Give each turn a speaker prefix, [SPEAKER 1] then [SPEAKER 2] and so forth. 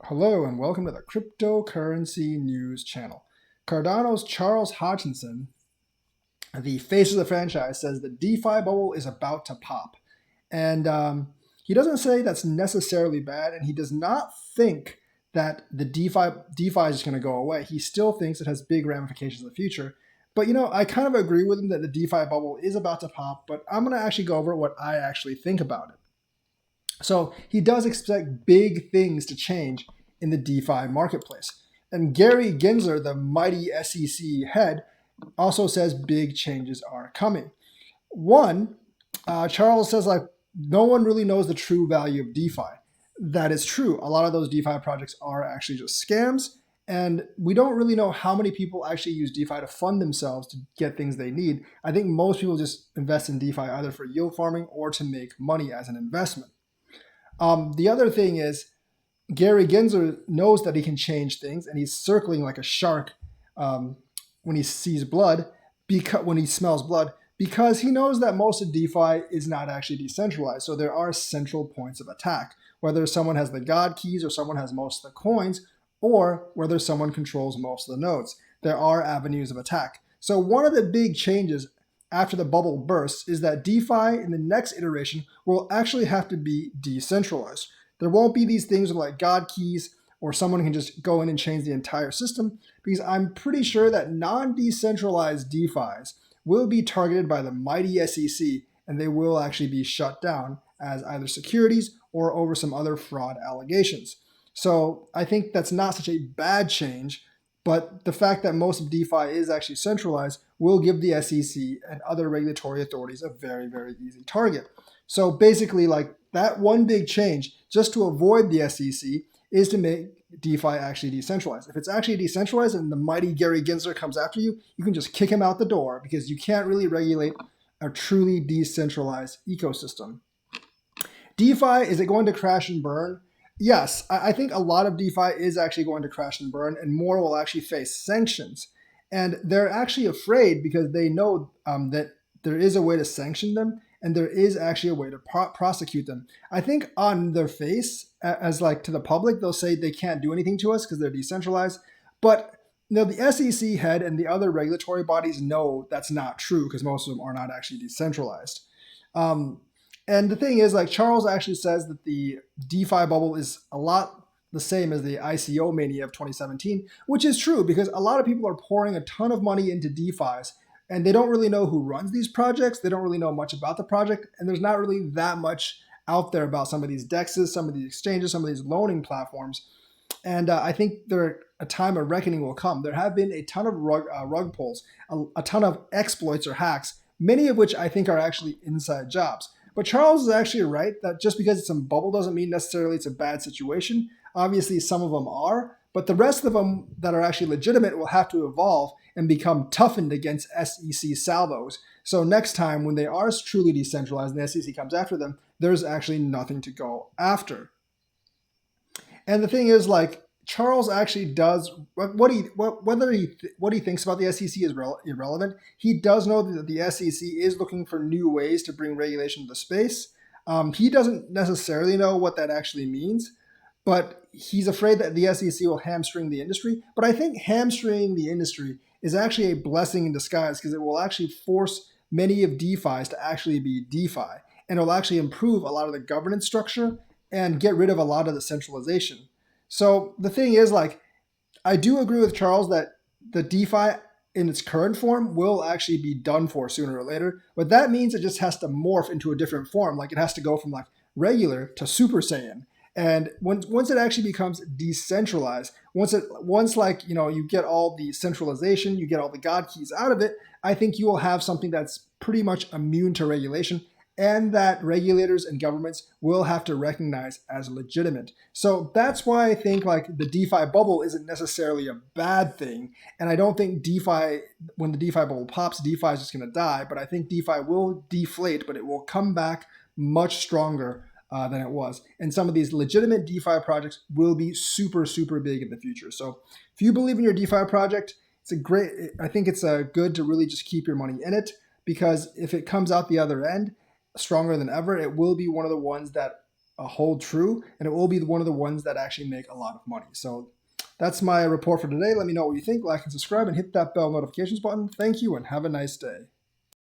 [SPEAKER 1] Hello and welcome to the Cryptocurrency News channel. Cardano's Charles Hodgkinson, the face of the franchise, says the DeFi bubble is about to pop. And he doesn't say that's necessarily bad, and he does not think that the DeFi is just going to go away. He still thinks it has big ramifications in the future. But I kind of agree with him that the DeFi bubble is about to pop, but I'm going to actually go over what I actually think about it. So he does expect big things to change in the DeFi marketplace. And Gary Gensler, the mighty SEC head, also says big changes are coming. One, Charles says no one really knows the true value of DeFi. That is true. A lot of those DeFi projects are actually just scams, and we don't really know how many people actually use DeFi to fund themselves to get things they need. I think most people just invest in DeFi either for yield farming or to make money as an investment. The other thing is Gary Gensler knows that he can change things, and he's circling like a shark when he sees blood, when he smells blood, because he knows that most of DeFi is not actually decentralized. So there are central points of attack, whether someone has the God keys or someone has most of the coins, or whether someone controls most of the nodes. There are avenues of attack. So one of the big changes after the bubble bursts is that DeFi in the next iteration will actually have to be decentralized. There won't be these things like God keys or someone can just go in and change the entire system, because I'm pretty sure that non-decentralized DeFis will be targeted by the mighty SEC, and they will actually be shut down as either securities or over some other fraud allegations. So I think that's not such a bad change, but the fact that most of DeFi is actually centralized will give the SEC and other regulatory authorities a very, very easy target. So basically, that one big change, just to avoid the SEC, is to make DeFi actually decentralized. If it's actually decentralized and the mighty Gary Gensler comes after you, you can just kick him out the door, because you can't really regulate a truly decentralized ecosystem. DeFi, is it going to crash and burn? Yes, I think a lot of DeFi is actually going to crash and burn, and more will actually face sanctions. And they're actually afraid because they know that there is a way to sanction them, and there is actually a way to prosecute them. I think on their face, as to the public, they'll say they can't do anything to us because they're decentralized. But the SEC head and the other regulatory bodies know that's not true, because most of them are not actually decentralized. And the thing is, Charles actually says that the DeFi bubble is a lot the same as the ICO mania of 2017, which is true, because a lot of people are pouring a ton of money into DeFis, and they don't really know who runs these projects. They don't really know much about the project, and there's not really that much out there about some of these DEXs, some of these exchanges, some of these loaning platforms. And I think a time of reckoning will come. There have been a ton of rug pulls, a ton of exploits or hacks, many of which I think are actually inside jobs. But Charles is actually right that just because it's a bubble doesn't mean necessarily it's a bad situation. Obviously, some of them are, but the rest of them that are actually legitimate will have to evolve and become toughened against SEC salvos. So next time when they are truly decentralized and the SEC comes after them, there's actually nothing to go after. And the thing is, Charles actually does what he thinks about the SEC is irrelevant. He does know that the SEC is looking for new ways to bring regulation to the space. He doesn't necessarily know what that actually means, but he's afraid that the SEC will hamstring the industry. But I think hamstringing the industry is actually a blessing in disguise, because it will actually force many of DeFi's to actually be DeFi, and it will actually improve a lot of the governance structure and get rid of a lot of the centralization. So the thing is, I do agree with Charles that the DeFi in its current form will actually be done for sooner or later, but that means it just has to morph into a different form. It has to go from regular to Super Saiyan. And once it actually becomes decentralized, once you get all the centralization, you get all the God keys out of it, I think you will have something that's pretty much immune to regulation, and that regulators and governments will have to recognize as legitimate. So that's why I think the DeFi bubble isn't necessarily a bad thing. And I don't think when the DeFi bubble pops, DeFi is just going to die. But I think DeFi will deflate, but it will come back much stronger than it was. And some of these legitimate DeFi projects will be super, super big in the future. So if you believe in your DeFi project, I think it's good to really just keep your money in it, because if it comes out the other end stronger than ever, it will be one of the ones that hold true, and it will be one of the ones that actually make a lot of money. So that's my report for today. Let me know what you think. Like and subscribe and hit that bell notifications button. Thank you and have a nice day.